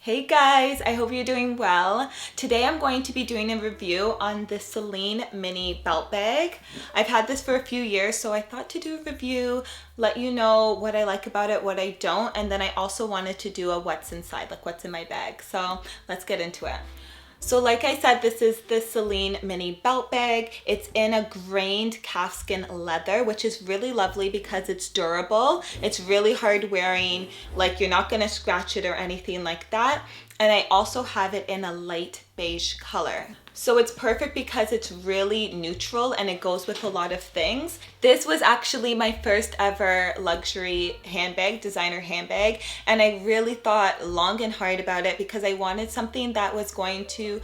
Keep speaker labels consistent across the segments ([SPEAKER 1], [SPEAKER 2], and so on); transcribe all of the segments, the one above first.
[SPEAKER 1] Hey guys, I hope you're doing well. Today I'm going to be doing a review on the Celine Mini Belt bag. I've had this for a few years, so I thought to do a review, let you know what I like about it, what I don't, and then I also wanted to do a what's inside, like what's in my bag. So let's get into it. So like I said, this is the Celine Mini Belt bag. It's in a grained calfskin leather, which is really lovely because it's durable. It's really hard wearing, like you're not gonna scratch it or anything like that. And I also have it in a light beige color. So it's perfect because it's really neutral and it goes with a lot of things. This was actually my first ever luxury handbag, designer handbag, and I really thought long and hard about it because I wanted something that was going to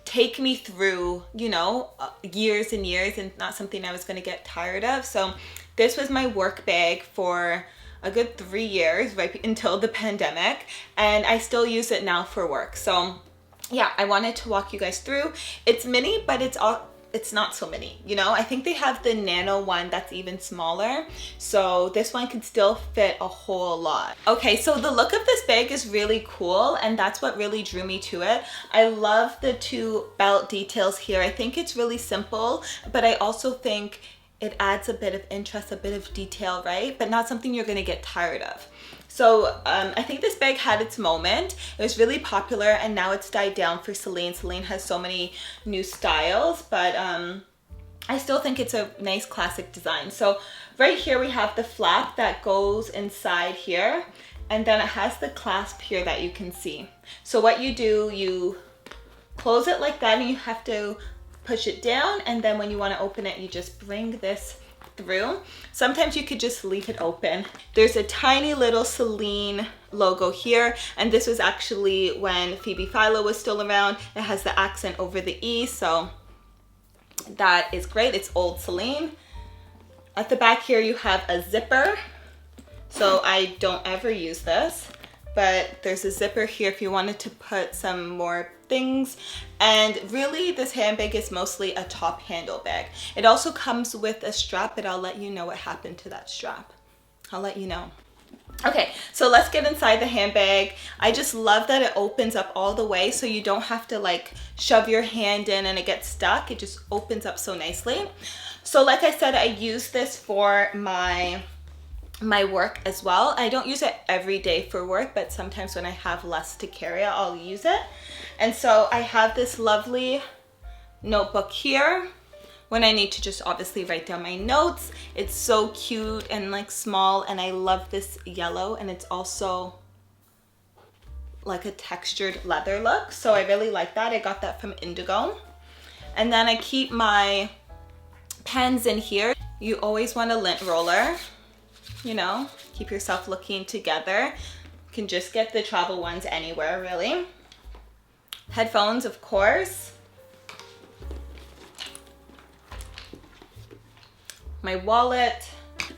[SPEAKER 1] take me through, you know, years and years, and not something I was going to get tired of. So this was my work bag for a good 3 years, right until the pandemic, and I still use it now for work. So yeah, I wanted to walk you guys through. It's mini, but it's not so mini, you know. I think they have the nano one that's even smaller, so this one can still fit a whole lot. Okay, so the look of this bag is really cool, and that's what really drew me to it. I love the two belt details here. I think it's really simple, but I also think it adds a bit of interest, a bit of detail, right? But not something you're gonna get tired of. So I think this bag had its moment. It was really popular, and now it's died down for Celine. Celine has so many new styles, but I still think it's a nice classic design. So right here we have the flap that goes inside here, and then it has the clasp here that you can see. So what you do, you close it like that, and you have to push it down, and then when you want to open it, you just bring this through. Sometimes you could just leave it open. There's a tiny little Celine logo here, and this was actually when Phoebe Philo was still around. It has the accent over the E, so that is great. It's old Celine. At the back here you have a zipper, so I don't ever use this, but there's a zipper here if you wanted to put some more things. And really this handbag is mostly a top handle bag. It also comes with a strap, but I'll let you know what happened to that strap. I'll let you know. Okay, so let's get inside the handbag. I just love that it opens up all the way, so you don't have to like shove your hand in and it gets stuck. It just opens up so nicely. So like I said, I use this for my work as well. I don't use it every day for work, but sometimes when I have less to carry, I'll use it. And so I have this lovely notebook here when I need to just obviously write down my notes. It's so cute and like small, and I love this yellow, and it's also like a textured leather look, so I really like that. I got that from Indigo. And then I keep my pens in here. You always want a lint roller, you know, keep yourself looking together. You can just get the travel ones anywhere, really. Headphones, of course. My wallet.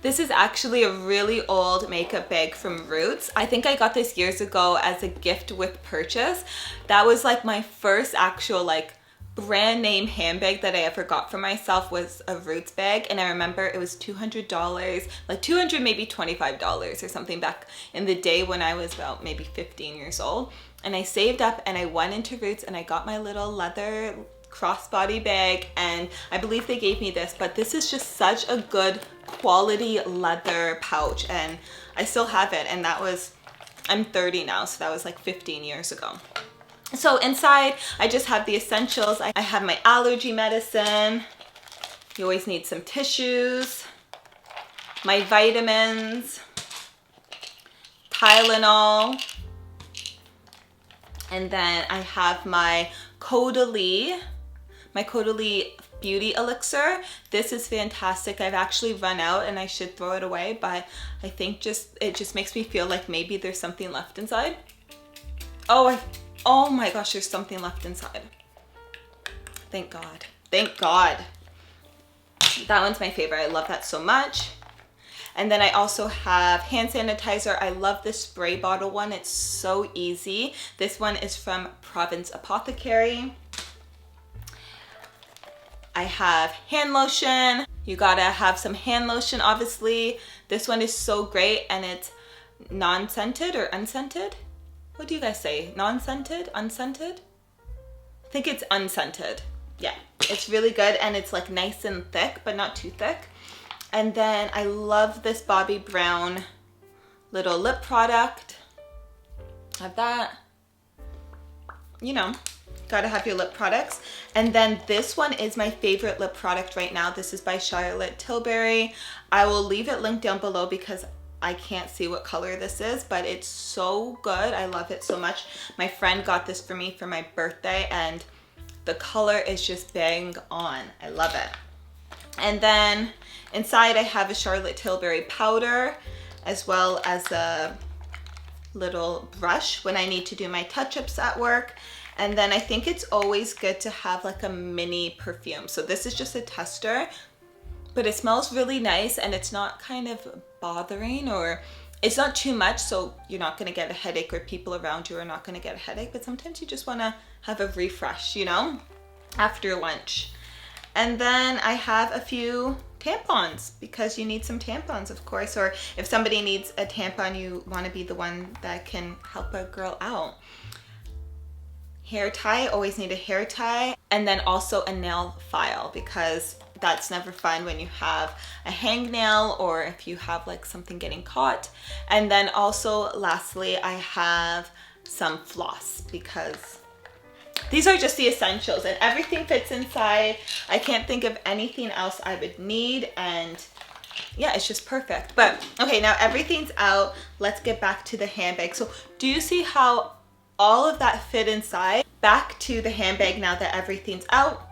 [SPEAKER 1] This is actually a really old makeup bag from Roots. I think I got this years ago as a gift with purchase. That was like my first actual like brand name handbag that I ever got for myself, was a Roots bag, and I remember it was $200, like $200, maybe $25 or something back in the day when I was about maybe 15 years old. And I saved up and I went into Roots and I got my little leather crossbody bag, and I believe they gave me this, but this is just such a good quality leather pouch, and I still have it. And that was, I'm 30 now, so that was like 15 years ago. So inside, I just have the essentials. I have my allergy medicine. You always need some tissues, my vitamins, Tylenol, and then I have my Caudalie Beauty Elixir. This is fantastic. I've actually run out and I should throw it away, but I think it just makes me feel like maybe there's something left inside. Oh my gosh, there's something left inside. Thank God. Thank God. That one's my favorite. I love that so much. And then I also have hand sanitizer. I love this spray bottle one. It's so easy. This one is from Province Apothecary. I have hand lotion. You gotta have some hand lotion, obviously. This one is so great, and it's non-scented or unscented. what do you guys say? Non-scented? Unscented? I think it's unscented. Yeah, it's really good, and it's like nice and thick, but not too thick. And then I love this Bobbi Brown little lip product. Have that. You know, gotta have your lip products. And then this one is my favorite lip product right now. This is by Charlotte Tilbury. I will leave it linked down below because I can't see what color this is, but it's so good. I love it so much. My friend got this for me for my birthday, and the color is just bang on. I love it. And then inside I have a Charlotte Tilbury powder, as well as a little brush when I need to do my touch-ups at work. And then I think it's always good to have like a mini perfume. So this is just a tester, but it smells really nice, and it's not kind of bothering, or it's not too much, so you're not gonna get a headache, or people around you are not gonna get a headache, but sometimes you just wanna have a refresh, you know, after lunch. And then I have a few tampons, because you need some tampons, of course, or if somebody needs a tampon, you wanna be the one that can help a girl out. Hair tie, always need a hair tie, and then also a nail file, because that's never fun when you have a hangnail, or if you have like something getting caught. And then also lastly, I have some floss, because these are just the essentials, and everything fits inside. I can't think of anything else I would need, and yeah, it's just perfect. But okay, now everything's out. Let's get back to the handbag. So do you see how all of that fit inside? Back to the handbag now that everything's out.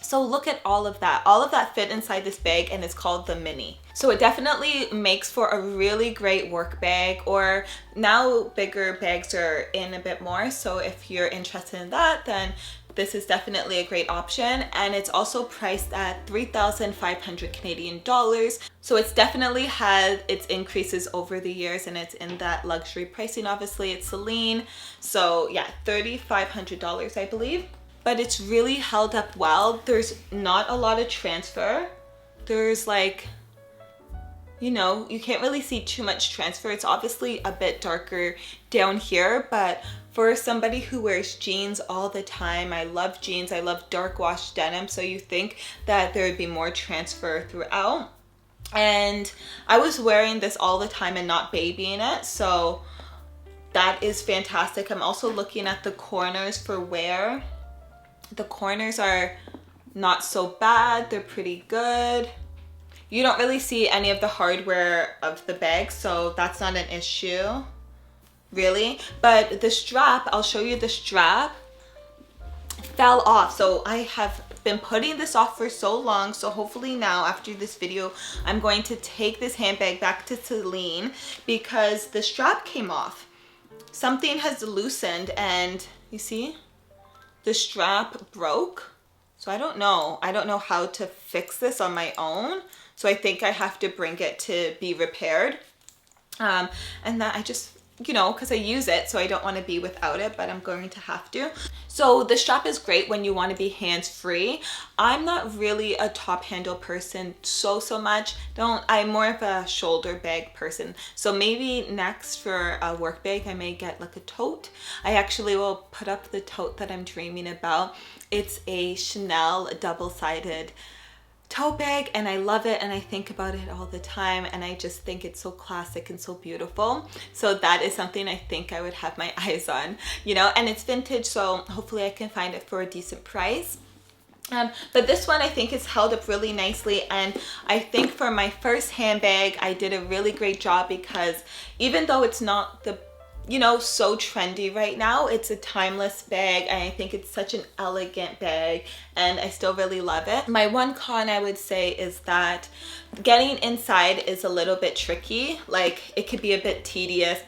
[SPEAKER 1] So look at all of that. All of that fit inside this bag, and it's called the Mini. So it definitely makes for a really great work bag, or now bigger bags are in a bit more. So if you're interested in that, then this is definitely a great option. And it's also priced at 3,500 Canadian dollars. So it's definitely had its increases over the years, and it's in that luxury pricing. Obviously it's Celine. So yeah, $3,500 I believe. But it's really held up well. There's not a lot of transfer. There's like, you know, you can't really see too much transfer. It's obviously a bit darker down here, but for somebody who wears jeans all the time, I love jeans, I love dark wash denim, so you think that there would be more transfer throughout. And I was wearing this all the time and not babying it, so that is fantastic. I'm also looking at the corners for wear. The corners are not so bad, they're pretty good. You don't really see any of the hardware of the bag, so that's not an issue, really. But the strap, I'll show you the strap, fell off. So I have been putting this off for so long, so hopefully now after this video, I'm going to take this handbag back to Celine, because the strap came off. Something has loosened, and you see? The strap broke. So I don't know how to fix this on my own. So I think I have to bring it to be repaired. And that I just, you know, because I use it, so I don't want to be without it, but I'm going to have to. So the strap is great when you want to be hands-free. I'm not really a top handle person so much. I'm more of a shoulder bag person. So maybe next for a work bag, I may get like a tote. I actually will put up the tote that I'm dreaming about. It's a Chanel double-sided tote bag, and I love it, and I think about it all the time, and I just think it's so classic and so beautiful. So that is something I think I would have my eyes on, you know, and it's vintage, so hopefully I can find it for a decent price. But this one I think is held up really nicely, and I think for my first handbag I did a really great job, because even though it's not the, you know, so trendy right now, it's a timeless bag, and I think it's such an elegant bag, and I still really love it. My one con I would say is that getting inside is a little bit tricky. Like, it could be a bit tedious.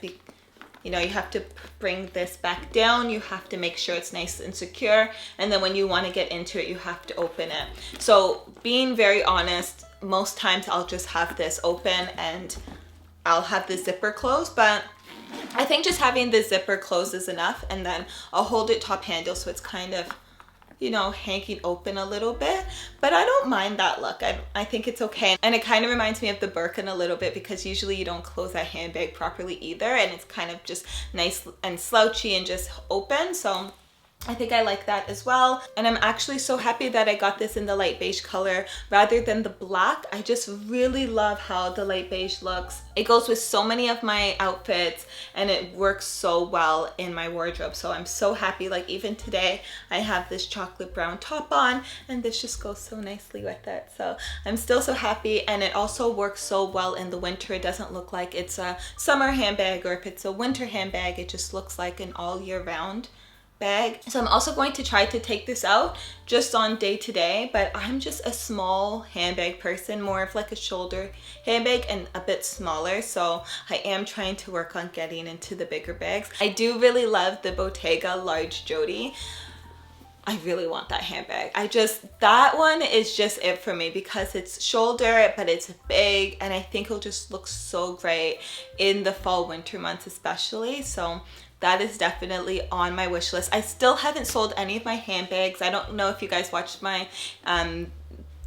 [SPEAKER 1] You know, you have to bring this back down, you have to make sure it's nice and secure, and then when you want to get into it, you have to open it. So being very honest, most times I'll just have this open and I'll have the zipper closed, but I think just having the zipper closed is enough, and then I'll hold it top handle so it's kind of, you know, hanging open a little bit, but I don't mind that look. I think it's okay. And it kind of reminds me of the Birkin a little bit, because usually you don't close that handbag properly either, and it's kind of just nice and slouchy and just open. So I think I like that as well. And I'm actually so happy that I got this in the light beige color rather than the black. I just really love how the light beige looks. It goes with so many of my outfits and it works so well in my wardrobe. So I'm so happy. Like even today I have this chocolate brown top on and this just goes so nicely with it. So I'm still so happy, and it also works so well in the winter. It doesn't look like it's a summer handbag, or if it's a winter handbag, it just looks like an all year round bag. So I'm also going to try to take this out just on day to day, but I'm just a small handbag person, more of like a shoulder handbag and a bit smaller. So I am trying to work on getting into the bigger bags. I do really love the Bottega large Jody. I really want that handbag. That one is just it for me, because it's shoulder, but it's big, and I think it'll just look so great in the fall winter months especially. So that is definitely on my wish list. I still haven't sold any of my handbags. I don't know if you guys watched my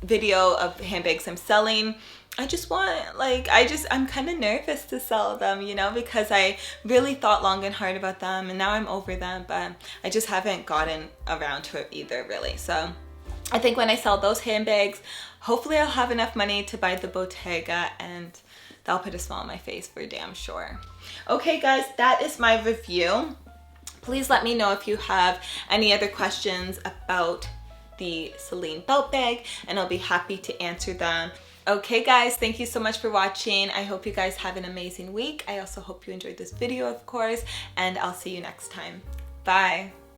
[SPEAKER 1] video of handbags I'm selling. I just want, like, I'm kind of nervous to sell them, you know, because I really thought long and hard about them, and now I'm over them, but I just haven't gotten around to it either, really. So I think when I sell those handbags, hopefully I'll have enough money to buy the Bottega, and that'll put a smile on my face for damn sure. Okay guys, that is my review. Please let me know if you have any other questions about the Celine belt bag, and I'll be happy to answer them. Okay guys, thank you so much for watching. I hope you guys have an amazing week. I also hope you enjoyed this video, of course, and I'll see you next time. Bye.